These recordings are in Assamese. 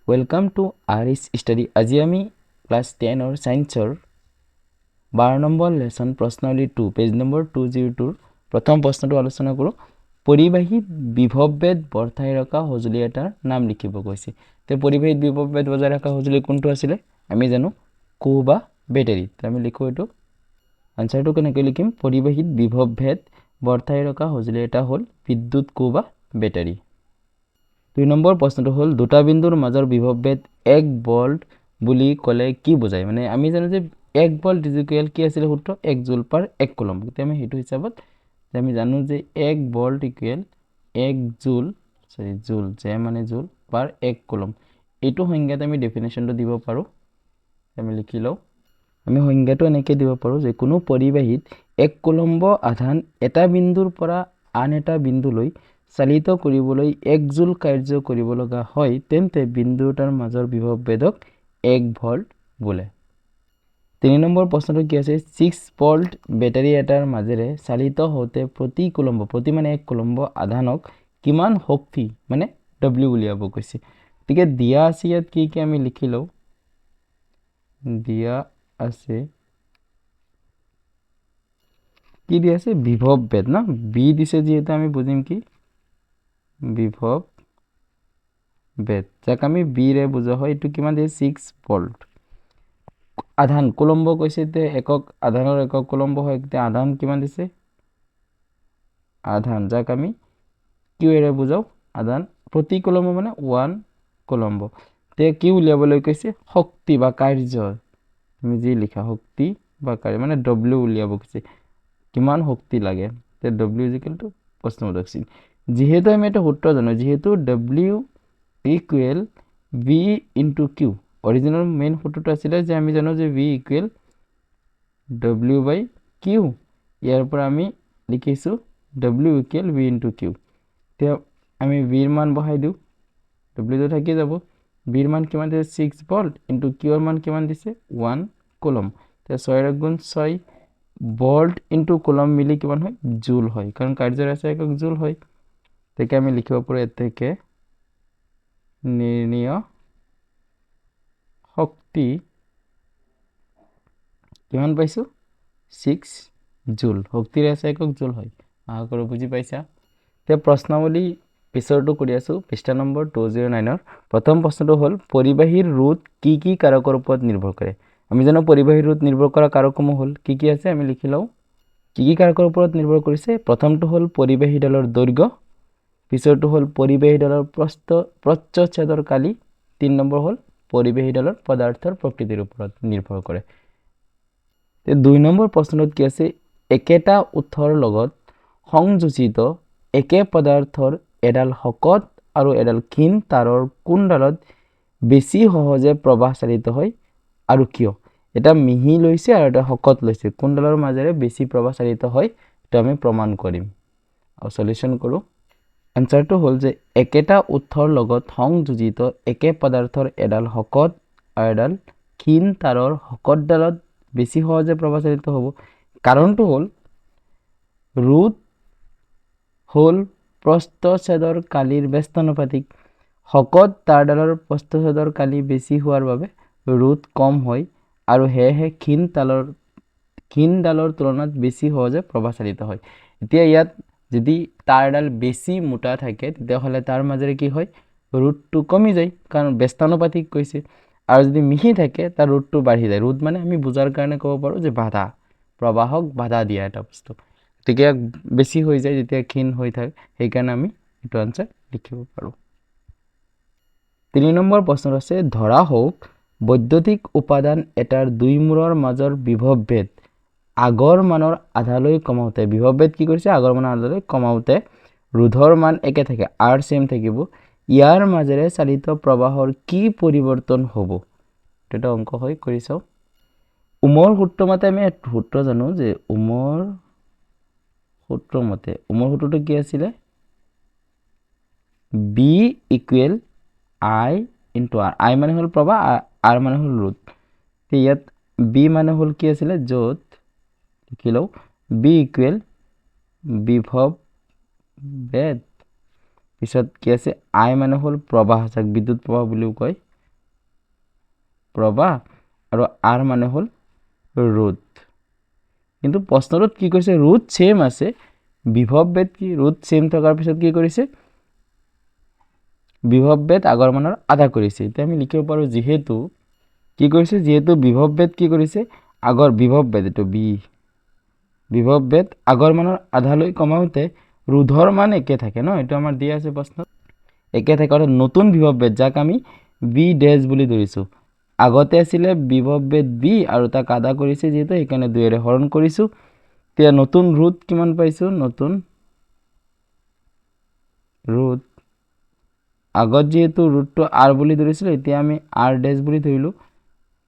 Welcome to Aaris study. आज आम क्लास 10 और साइंसर 12 नम्बर लेसन प्रश्नावली 2 पेज नम्बर 202 प्रथम प्रश्न आलोचना करूँ। परिबाहित विभवभेद बर्ताई रखा सजुली एटार नाम लिखिब कैसे। तो परिबाहित विभवभेद बजाय रखा सजुली कोनটো आছিলে आमी जानो को बा बेटारी। तो आमी लिखो एटो आन्सारটো केनेকৈ लिखिम परिबाहित विभवभेद बर्ताई रखा सजुली एटा हल विद्युत को बा बेटारी। 2 নম্বৰ প্ৰশ্নটো হল দুটা বিন্দুৰ মাজৰ বিভৱভেদ 1 ভোল্ট বুলি ক'লে কি বুজায়। মানে আমি জানো যে 1 ভোল্ট ইকুৱেল কি আছিল সূত্ৰ 1 জুল পাৰ 1 কুলম। গতি আমি হেতু হিচাপত আমি জানো যে 1 ভোল্ট ইকুৱেল 1 জুল জুল যে মানে জুল পাৰ 1 কুলম। এইটো সংজ্ঞাত আমি ডেফিনেশনটো দিব পাৰো। আমি লিখি লও আমি সংজ্ঞাটো এনেকৈ দিব পাৰো যে কোনো পৰিবাহিত 1 কুলম্ব আধান এটা বিন্দুৰ পৰা আন এটা বিন্দুলৈ চালিত কৰিবলৈ 1 জুল কাৰ্য কৰিব লগা হয় তেন্তে বিন্দুটাৰ মাজৰ বিভৱভেদক 1 ভোল্ট বোলে। 3 নম্বৰ প্ৰশ্নটো কি আছে 6 ভোল্ট বেটাৰী এটাৰ মাজেৰে চালিত হওঁতে প্ৰতি কুলম্ব প্ৰতি মানে 1 কুলম্ব আধানক কিমান শক্তি মানে W উলিয়াব কৈছে। গতিকে দিয়া আছে ইয়াত কি কি আমি লিখি লও। দিয়া আছে কি দিয়া আছে বিভৱভেদ না বি দিছে যেহেতু আমি বুজিম কি বিভৱভেদ যাক আমি বি ৰে বুজা হয় এটো কিমান দিয়ে 6 ভোল্ট। আধান কুলম্ব কৈছে তে একক আধানৰ একক কুলম্ব হয় তে আধান কিমান দিছে আধান যাক আমি কিউ এৰে বুজাও আধান প্ৰতি কুলম্ব মানে 1 কুলম্ব। তে কি উলিয়াবলৈ কৈছে শক্তি বা কাৰ্য তুমি যি লিখা শক্তি বা কাৰ্য মানে W উলিয়াব কৈছে কিমান শক্তি লাগে তে W প্ৰশ্নবোধক চিন। যেহেতু আমি এটা সূত্ৰ জানো যেহেতু W equal V into Q original main সূত্ৰটো আছিল যে আমি জানো যে V equal W by Q ইয়াৰ পৰা আমি লিখিছো W equal V into Q। তে আমি V ৰ মান বহাই দিও W তো থাকি যাব V ৰ মান কিমান দিছে 6 ভোল্ট ইনটু Q ৰ মান কিমান দিছে 1 কুলম। তে 6 ৰ গুণ 6 ভোল্ট ইনটু কুলম মিলি কিমান হয় জুল হয় কাৰণ কাৰ্যৰ আছে একক জুল হয়। তেকে আমি লিখিব পাৰো এতেকে নিৰ্ণীয় শক্তি কিমান পাইছো 6 জুল শক্তিৰ আছে একক জুল হয়। আশা কৰো বুজি পাইছা। তে প্ৰশ্নাৱলী পিছৰটো কৰি আছো পৃষ্ঠা নম্বৰ 209 ৰ প্ৰথম প্ৰশ্নটো হল পৰিবাহীৰ ৰোধ কি কি কাৰকৰ ওপৰত নিৰ্ভৰ কৰে। আমি জানো পৰিবাহীৰ ৰোধ নিৰ্ভৰ কৰা কাৰকসমূহ হল কি কি আছে আমি লিখি লও কি কি কাৰকৰ ওপৰত নিৰ্ভৰ কৰিছে। প্ৰথমটো হল পৰিবাহীডালৰ দৈৰ্ঘ্য পিছৰটো হল পৰিবাহীডালৰ প্ৰস্থচ্ছেদৰ কালি 3 নম্বৰ হল পৰিবাহীডালৰ পদাৰ্থৰ প্ৰকৃতিৰ ওপৰত নিৰ্ভৰ কৰে। তে 2 নম্বৰ প্ৰশ্নত কি আছে একেটা উৎসৰ লগত সংযোজিত একে পদাৰ্থৰ এডাল শকত আৰু এডাল ক্ষীণ তাৰৰ কোনডালত বেছি সহজে প্ৰবাহ চালিত হয় আৰু কিয়। এটা মিহি লৈছে আৰু এটা শকত লৈছে কোনডালৰ মাজেৰে বেছি প্ৰবাহ চালিত হয় এটা আমি প্ৰমাণ কৰিম আৰু সলিউশন কৰো। আনসাৰটো হল যে একেটা উৎসৰ লগত সংযোজিত একে পদাৰ্থৰ এডাল শকত আৰু এডাল ক্ষীণ তাৰৰ শকতডালত বেছি সহজে প্ৰবাহ চালিত হ'ব। কাৰণটো হল ৰোধ হল প্ৰস্থচ্ছেদৰ কালিৰ ব্যস্তানুপাতিক শকত তাৰডালৰ প্ৰস্থচ্ছেদৰ কালি বেছি হোৱাৰ বাবে ৰোধ কম হয় আৰু হেহে ক্ষীণডালৰ তুলনাত বেছি সহজে প্ৰবাহ চালিত হয়। এতিয়া ইয়াত যদি তাৰডাল বেশি মোটা থাকে তেতিয়াহলে তাৰ মাজেৰে কি হয় ৰোধটো কমি যায় কাৰণ ব্যস্তানুপাতিক কৈছে আৰু যদি মিহি থাকে তাৰ ৰোধটো বাঢ়ি যায়। ৰোধ মানে আমি বুজাৰ কাৰণে ক'ব পাৰো যে বাধা প্ৰবাহক বাধা দিয়া এটা বস্তু। তেতিয়া বেছি হৈ যায় যেতিয়া ক্ষীণ হৈ থাকে সেই কাৰণে আমি এটো আনসাৰ লিখিব পাৰো। 3 নম্বৰ প্ৰশ্ন আছে ধৰা হোক বৈদ্যুতিক উপাদান এটাৰ দুই মূৰৰ মাজৰ বিভৱভেদ আগৰ মানৰ আধালৈ কমাওতে বিভৱভেদ কি কৰিছে আগৰ মানৰ আধালৈ কমাওতে ৰোধৰ মান একে থাকে R সেম থাকিব ইয়াৰ মাজেৰে চালিত প্ৰবাহৰ কি পৰিৱৰ্তন হ'ব। এটা অংক হয় কৰি চাও। ওমৰ সূত্ৰ মতে আমি সূত্ৰ জানো যে ওমৰ সূত্ৰটো কি আছিল B equal I into R I মানে হল প্ৰবাহ R মানে হল ৰোধ। তে ইয়াত B মানে হল কি আছিল যত লিখি লও B ইকুৱেল বিভৱভেদ পিছত কি আছে I মানে হল প্ৰবাহ যাক বিদ্যুৎ প্ৰবাহ বুলিও কয় প্ৰবাহ আৰু r মানে হ'ল ৰোধ কিন্তু প্ৰশ্নটোত কি কৈছে ৰোধ সেম আছে বিভৱ বেদ কি ৰোধ সেম থকাৰ পিছত কি কৰিছে বিভৱ বেদ আগৰ মানৰ আধা কৰিছে এতিয়া আমি লিখিব পাৰো যেহেতু কি কৰিছে যেহেতু বিভৱ বেদ কি কৰিছে আগৰ বিভৱ বেদ এটো বি বিভৱ বেদ আগৰ মানৰ আধালৈ কমাওতে ৰোধৰ মান একে থাকে ন এটো আমাৰ দিয়া আছে প্ৰশ্নত একে থাকে আৰু নতুন বিভৱ বেদ যাক আমি বি ডেশ বুলি ধৰিছো আগতে আছিল বিভৱ বেদ বি আৰু তাক আধা কৰিছে যেহেতু এখানে 2 এৰে হৰণ কৰিছো তে নতুন ৰোধ কিমান পাইছো নতুন ৰোধ আগত যেহেতু ৰোধটো r বুলি ধৰিছিল এতিয়া আমি r ডেশ বুলি ধৰিলো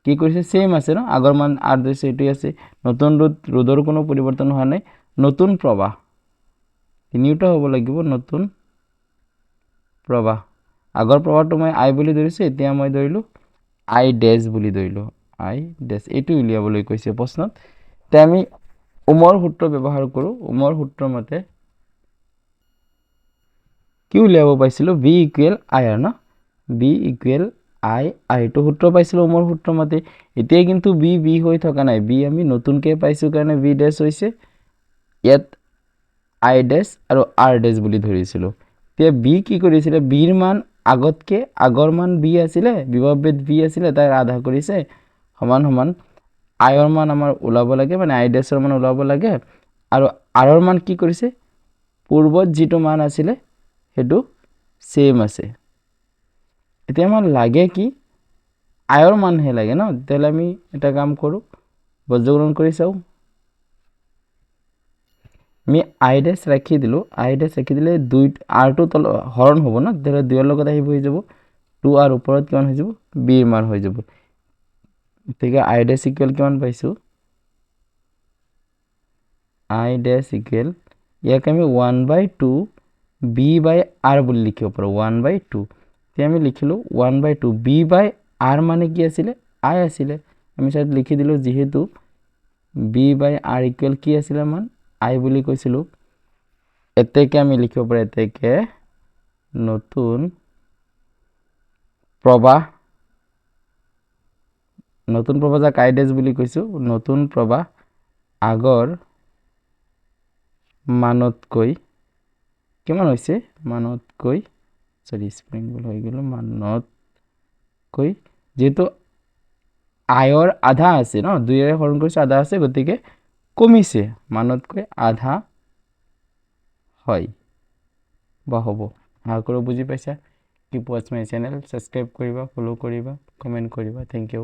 কি কৰিছে সেম আছে ন আগৰ মান r দিছে এটোই আছে নতুন ৰোধৰ কোনো পৰিৱৰ্তন হোৱা নাই নতুন প্ৰবাহ তিনিটা হ'ব লাগিব নতুন প্ৰবাহ আগৰ প্ৰবাহটো মই i বুলি ধৰিছো এতিয়া মই ধৰিলো i ডেশ বুলি ধৰিলো i ডেশ এটো উলিয়াবলৈ কৈছে প্ৰশ্নত তে আমি ওমৰ সূত্ৰ ব্যৱহাৰ কৰো ওমৰ সূত্ৰ মতে কি উলিয়াব পাইছিলো v = i no v = i i তো সূত্ৰ পাইছিলো ওমৰ সূত্ৰ মতে এতিয়া কিন্তু v হৈ থকা নাই v আমি নতুনকে পাইছো কাৰণে v ডেশ হৈছে ইয়াত i ডেশ আৰু r ডেশ বুলি ধৰিছিলো তে b কি কৰিছিল b ৰ মান আগতকে আগৰ মান b আছিল বিভৱ বেদ b আছিল তাই আধা কৰিছে সমান সমান i ৰ মান আমাৰ ওলাব লাগে মানে i ডেশৰ মান ওলাব লাগে আৰু r ৰ মান কি কৰিছে পূৰ্বত যেটো মান আছিল হেতু সেম আছে এতিয়া আমাৰ লাগে কি i ৰ মান হে লাগে ন তেলে আমি এটা কাম কৰো বজ্ৰগ্ৰহণ কৰি চাও আমি i ডেশ ৰাখি দিলো i ডেশ ৰাখি দিলে 2 r টো তল হৰণ হ'ব ন তেলে 2 ৰ লগত আহিব হৈ যাব 2r ওপৰত কিমান হৈ যাব b ৰ মান হৈ যাব ঠিক আছে i ডেশ ইকুৱেল কিমান পাইছো i ডেশ ইকুৱেল ইয়াক আমি 1/2 b/r বুলি লিখিব পাৰো 1/2 তে আমি লিখিলো 1/2 b/r মানে কি আছিল i আছিল আমি সাইড লিখি দিলো যেহেতু b/r ইকুৱেল কি আছিল মান i বুলি কৈছিলো এতেকে আমি লিখিব পাৰো এতেকে নতুন প্ৰবাহ যাক i ডেশ বুলি কৈছো নতুন প্ৰবাহ আগৰ মানতকৈ কিমান হৈছে মানতকৈ সৰি স্প্ৰিং বল হৈ গেল মানতকৈ যেহেতু i ৰ আধা আছে ন 2 এৰে হৰণ কৰিছে আধা আছে গতিকে কমিছে মানতকৈ আধা হয় বা হ'ব আশা বুজি পাইছা keep watch my channel subscribe কৰিবা ফলো কৰিবা কমেন্ট কৰিবা থ্যাংক ইউ